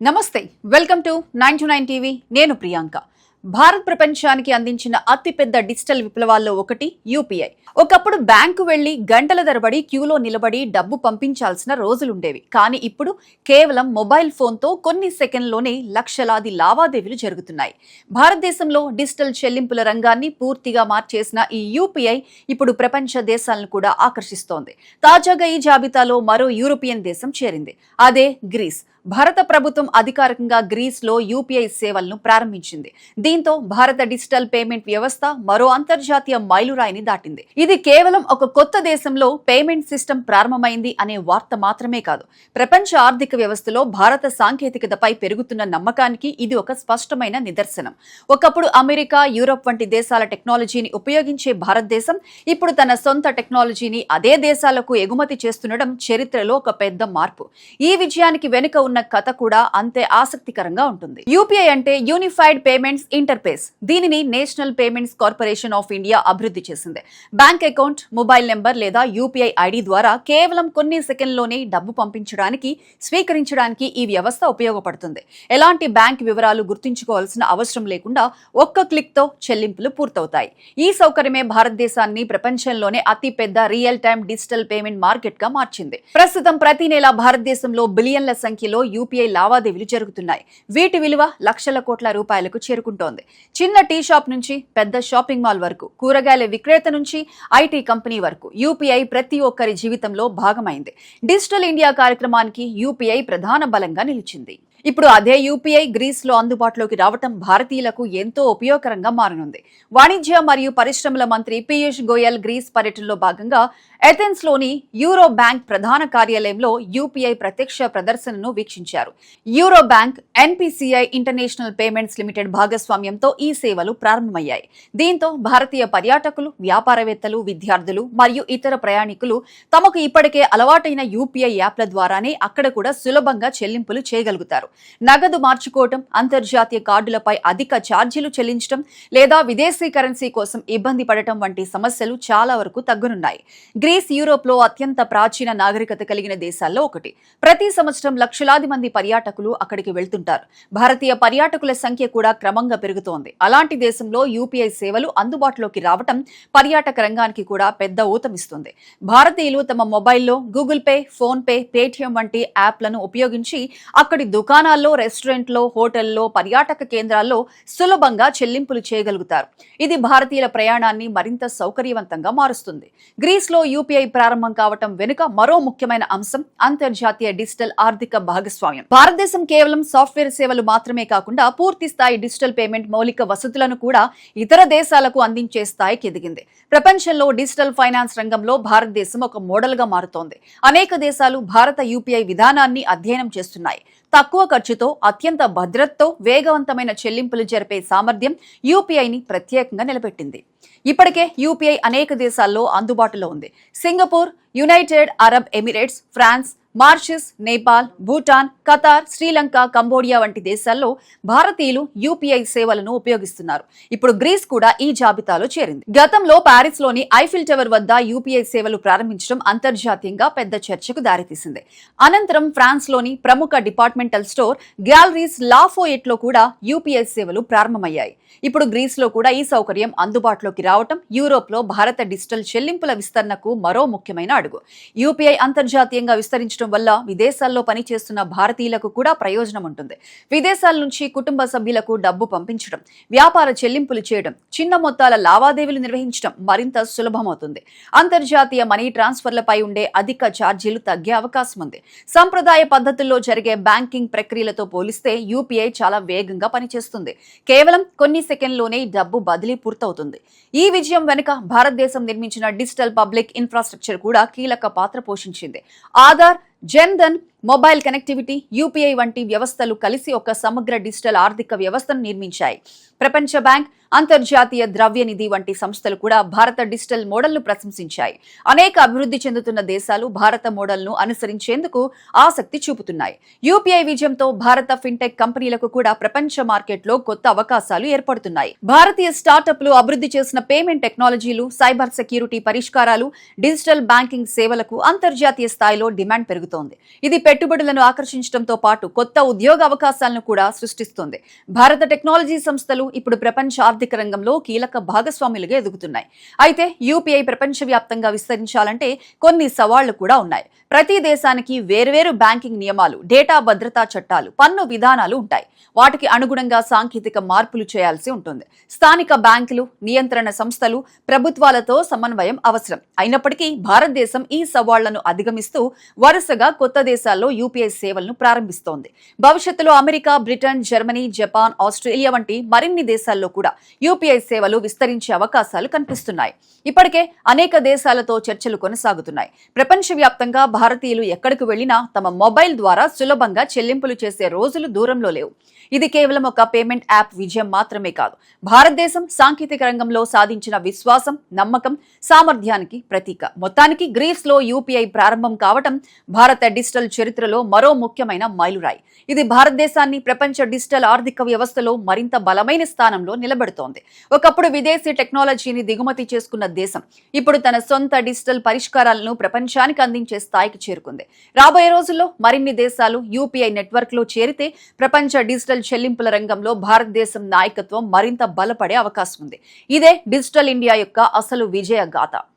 నమస్తే, welcome to 929 TV. నేను ప్రియాంక. భారత్ ప్రపంచానికి అందించిన అతిపెద్ద డిజిటల్ విప్లవాల్లో ఒకటి యూపీఐ. ఒకప్పుడు బ్యాంకు వెళ్లి గంటల తరబడి క్యూలో నిలబడి డబ్బు పంపించాల్సిన రోజులుండేవి. కానీ ఇప్పుడు కేవలం మొబైల్ ఫోన్తో కొన్ని సెకండ్లోనే లక్షలాది లావాదేవీలు జరుగుతున్నాయి. భారతదేశంలో డిజిటల్ చెల్లింపుల రంగాన్ని పూర్తిగా మార్చేసిన ఈ యూపీఐ ఇప్పుడు ప్రపంచ దేశాలను కూడా ఆకర్షిస్తోంది. తాజాగా ఈ జాబితాలో మరో యూరోపియన్ దేశం చేరింది. అదే గ్రీస్. భారత ప్రభుత్వం అధికారికంగా గ్రీస్లో యూపీఐ సేవలను ప్రారంభించింది. దీంతో భారత డిజిటల్ పేమెంట్ వ్యవస్థ మరో అంతర్జాతీయ మైలురాయిని దాటింది. ఇది కేవలం ఒక కొత్త దేశంలో పేమెంట్ సిస్టమ్ ప్రారంభమైంది అనే వార్త మాత్రమే కాదు, ప్రపంచ ఆర్థిక వ్యవస్థలో భారత సాంకేతికతపై పెరుగుతున్న నమ్మకానికి ఇది ఒక స్పష్టమైన నిదర్శనం. ఒకప్పుడు అమెరికా, యూరోప్ వంటి దేశాల టెక్నాలజీని ఉపయోగించే భారతదేశం ఇప్పుడు తన సొంత టెక్నాలజీని అదే దేశాలకు ఎగుమతి చేస్తుండడం చరిత్రలో ఒక పెద్ద మార్పు. ఈ విజయానికి వెనుక ఉన్న కథ కూడా అంతే ఆసక్తికరంగా ఉంటుంది. యూపీఐ అంటే యూనిఫైడ్ పేమెంట్స్ ఇంటర్ఫేస్. దీనిని national payments corporation of India అభివృద్ధి చేసింది. బ్యాంక్ అకౌంట్, మొబైల్ నెంబర్ లేదా యూపీఐ ఐడి ద్వారా కేవలం కొన్ని సెకండ్లోనే డబ్బు పంపించడానికి, స్వీకరించడానికి ఈ వ్యవస్థ ఉపయోగపడుతుంది. ఎలాంటి బ్యాంక్ వివరాలు గుర్తుంచుకోవాల్సిన అవసరం లేకుండా ఒక్క క్లిక్ తో చెల్లింపులు పూర్తవుతాయి. ఈ సౌకర్యమే భారతదేశాన్ని ప్రపంచంలోనే అతి పెద్ద real time digital payment market గా మార్చింది. ప్రస్తుతం ప్రతి నెల భారతదేశంలో బిలియన్ల సంఖ్యలో యూపీఐ లావాదేవీలు జరుగుతున్నాయి. వీటి విలువ లక్షల కోట్ల రూపాయలకు చేరుకుంటోంది. చిన్న టీ షాప్ నుంచి పెద్ద షాపింగ్ మాల్ వరకు, కూరగాయల విక్రేత నుంచి ఐటీ కంపెనీ వరకు యూపీఐ ప్రతి ఒక్కరి జీవితంలో భాగమైంది. డిజిటల్ ఇండియా కార్యక్రమానికి యూపీఐ ప్రధాన బలంగా నిలిచింది. ఇప్పుడు అదే యూపీఐ గ్రీస్ లో అందుబాటులోకి రావటం భారతీయులకు ఎంతో ఉపయోగకరంగా మారనుంది. వాణిజ్య మరియు పరిశ్రమల మంత్రి పీయూష్ గోయల్ గ్రీస్ పర్యటనలో భాగంగా ఎథెన్స్ లోని యూరో బ్యాంక్ ప్రధాన కార్యాలయంలో యూపీఐ ప్రత్యక్ష ప్రదర్శనను వీక్షించారు. Euro bank, NPCI international payments limited భాగస్వామ్యంతో ఈ సేవలు ప్రారంభమయ్యాయి. దీంతో భారతీయ పర్యాటకులు, వ్యాపారవేత్తలు, విద్యార్థులు మరియు ఇతర ప్రయాణికులు తమకు ఇప్పటికే అలవాటైన యూపీఐ యాప్ల ద్వారానే అక్కడ కూడా సులభంగా చెల్లింపులు చేయగలుగుతారు. నగదు మార్చుకోవటం, అంతర్జాతీయ కార్డులపై అధిక ఛార్జీలు చెల్లించడం లేదా విదేశీ కరెన్సీ కోసం ఇబ్బంది పడటం వంటి సమస్యలు చాలా వరకు తగ్గునున్నాయి. గ్రీస్ యూరోప్ లో అత్యంత ప్రాచీన నాగరికత కలిగిన దేశాల్లో ఒకటి. ప్రతి సంవత్సరం లక్షలాది మంది పర్యాటకులు అక్కడికి వెళ్తుంటారు. భారతీయ పర్యాటకుల సంఖ్య కూడా క్రమంగా పెరుగుతోంది. అలాంటి దేశంలో యూపీఐ సేవలు అందుబాటులోకి రావటం పర్యాటక రంగానికి కూడా పెద్ద ఊతమిస్తుంది. భారతీయులు తమ మొబైల్లో Google pay, phone pay, Paytm వంటి యాప్లను ఉపయోగించి అక్కడి దుకాణాల్లో, రెస్టారెంట్లో, హోటల్లో, పర్యాటక కేంద్రాల్లో సులభంగా చెల్లింపులు చేయగలుగుతారు. ఇది భారతీయుల ప్రయాణాన్ని మరింత సౌకర్యవంతంగా మారుస్తుంది. గ్రీస్ లో యూపీఐ ప్రారంభం కావటం వెనుక మరో ముఖ్యమైన అంశం అంతర్జాతీయ డిజిటల్ ఆర్థిక భాగస్వామ్యం. భారతదేశం కేవలం సాఫ్ట్వేర్ సేవలు మాత్రమే కాకుండా పూర్తి స్థాయి డిజిటల్ పేమెంట్ మౌలిక వసతులను కూడా ఇతర దేశాలకు అందించే స్థాయికి ఎదిగింది. ప్రపంచంలో డిజిటల్ ఫైనాన్స్ రంగంలో భారతదేశం ఒక మోడల్ గా మారుతోంది. అనేక దేశాలు భారత యూపీఐ విధానాన్ని అధ్యయనం చేస్తున్నాయి. తక్కువ ఖర్చుతో, అత్యంత భద్రతతో వేగవంతమైన చెల్లింపులు జరిపే సామర్థ్యం యూపీఐని ప్రత్యేకంగా నిలబెట్టింది. ఇప్పటికే యూపీఐ అనేక దేశాల్లో అందుబాటులో ఉంది. Singapore, United Arab Emirates, France, Mauritius, Nepal, Bhutan, Qatar, Sri Lanka, Cambodia వంటి దేశాల్లో భారతీయులు యూపీఐ సేవలను ఉపయోగిస్తున్నారు. ఇప్పుడు గ్రీస్ కూడా ఈ జాబితాలో చేరింది. గతంలో ప్యారిస్ లోని ఐఫిల్ టవర్ వద్ద యూపీఐ సేవలు ప్రారంభించడం అంతర్జాతీయంగా పెద్ద చర్చకు దారితీసింది. అనంతరం ఫ్రాన్స్ లోని ప్రముఖ డిపార్ట్మెంటల్ స్టోర్ గ్యాలరీస్ లాఫోయెట్ లో కూడా యూపీఐ సేవలు ప్రారంభమయ్యాయి. ఇప్పుడు గ్రీస్ లో కూడా ఈ సౌకర్యం అందుబాటులోకి రావటం యూరోప్ లో భారత డిజిటల్ చెల్లింపుల విస్తరణకు మరో ముఖ్యమైన అడుగు. యూపీఐ అంతర్జాతీయంగా విస్తరించడం వల్ల విదేశాల్లో పనిచేస్తున్న భారతీయులకు కూడా ప్రయోజనం ఉంటుంది. విదేశాల నుంచి కుటుంబ సభ్యులకు డబ్బు పంపించడం, వ్యాపార చెల్లింపులు చేయడం, చిన్న మొత్తాల లావాదేవీలు నిర్వహించడం మరింత సులభమవుతుంది. అంతర్జాతీయ మనీ ట్రాన్స్ఫర్లపై ఉండే అధిక ఛార్జీలు తగ్గే అవకాశం ఉంది. సంప్రదాయ పద్ధతుల్లో జరిగే బ్యాంకింగ్ ప్రక్రియలతో పోలిస్తే యూపీఐ చాలా వేగంగా పనిచేస్తుంది. కేవలం కొన్ని సెకండ్లోనే డబ్బు బదిలీ పూర్తవుతుంది. ఈ విజయం వెనుక భారతదేశం నిర్మించిన డిజిటల్ పబ్లిక్ ఇన్ఫ్రాస్ట్రక్చర్ కూడా కీలక పాత్ర పోషించింది. Aadhaar, Jan Dhan, mobile connectivity, UPI వంటి వ్యవస్థలు కలిసి ఒక సమగ్ర డిజిటల్ ఆర్థిక వ్యవస్థను నిర్మించాయి. ప్రపంచ బ్యాంక్, అంతర్జాతీయ ద్రవ్య నిధి వంటి సంస్థలు కూడా భారత డిజిటల్ మోడల్ను ప్రశంసించాయి. అనేక అభివృద్ధి చెందుతున్న దేశాలు భారత మోడల్ను అనుసరించేందుకు ఆసక్తి చూపుతున్నాయి. యూపీఐ విజయంతో భారత ఫిన్టెక్ కంపెనీలకు కూడా ప్రపంచ మార్కెట్లో కొత్త అవకాశాలు ఏర్పడుతున్నాయి. భారతీయ స్టార్టప్లు అభివృద్ధి చేసిన పేమెంట్ టెక్నాలజీలు, సైబర్ సెక్యూరిటీ పరిష్కారాలు, డిజిటల్ బ్యాంకింగ్ సేవలకు అంతర్జాతీయ స్థాయిలో డిమాండ్ పెరుగుతోంది. ఇది పెట్టుబడులను ఆకర్షించడంతో పాటు కొత్త ఉద్యోగ అవకాశాలను కూడా సృష్టిస్తుంది. భారత టెక్నాలజీ సంస్థలు ఇప్పుడు ప్రపంచ ఆర్థిక రంగంలో కీలక భాగస్వాములుగా ఎదుగుతున్నాయి. అయితే యూపీఐ ప్రపంచవ్యాప్తంగా విస్తరించాలంటే కొన్ని సవాళ్లు కూడా ఉన్నాయి. ప్రతి దేశానికి వేర్వేరు బ్యాంకింగ్ నియమాలు, డేటా భద్రతా చట్టాలు, పన్ను విధానాలు ఉంటాయి. వాటికి అనుగుణంగా సాంకేతిక మార్పులు చేయాల్సి ఉంటుంది. స్థానిక బ్యాంకులు, నియంత్రణ సంస్థలు, ప్రభుత్వాలతో సమన్వయం అవసరం. అయినప్పటికీ భారతదేశం ఈ సవాళ్లను అధిగమిస్తూ వరుసగా కొత్త దేశాల్లో యూపీఐ సేవలను ప్రారంభిస్తోంది. భవిష్యత్తులో America, Britain, Germany, Japan, Australia వంటి మరిన్ని దేశాల్లో కూడా యూపీఐ సేవలు విస్తరించే అవకాశాలు కనిపిస్తున్నాయి. ఇప్పటికే అనేక దేశాలతో చర్చలు కొనసాగుతున్నాయి. ప్రపంచవ్యాప్తంగా భారతీయులు ఎక్కడికి వెళ్లినా తమ మొబైల్ ద్వారా సులభంగా చెల్లింపులు చేసే రోజులు దూరంలో లేవు. ఇది కేవలం ఒక పేమెంట్ యాప్ విజయం మాత్రమే కాదు, భారతదేశం సాంకేతిక రంగంలో సాధించిన విశ్వాసం, నమ్మకం, సామర్థ్యానికి ప్రతీక. మొత్తానికి గ్రీస్ లో యూపీఐ ప్రారంభం కావటం భారత డిజిటల్ చరిత్రలో మరో ముఖ్యమైన మైలురాయి. ఇది భారతదేశాన్ని ప్రపంచ డిజిటల్ ఆర్థిక వ్యవస్థలో మరింత బలమైన స్థానంలో నిలబెడుతోంది. ఒకప్పుడు విదేశీ టెక్నాలజీని దిగుమతి చేసుకున్న దేశం ఇప్పుడు తన సొంత డిజిటల్ పరిష్కారాలను ప్రపంచానికి అందించే స్థాయికి చేరుకుంది. రాబోయే రోజుల్లో మరిన్ని దేశాలు యూపీఐ నెట్వర్క్ లో చేరితే ప్రపంచ డిజిటల్ చెల్లింపుల రంగంలో భారతదేశం నాయకత్వం మరింత బలపడే అవకాశం ఉంది. ఇదే డిజిటల్ ఇండియా యొక్క అసలు విజయ గాథ.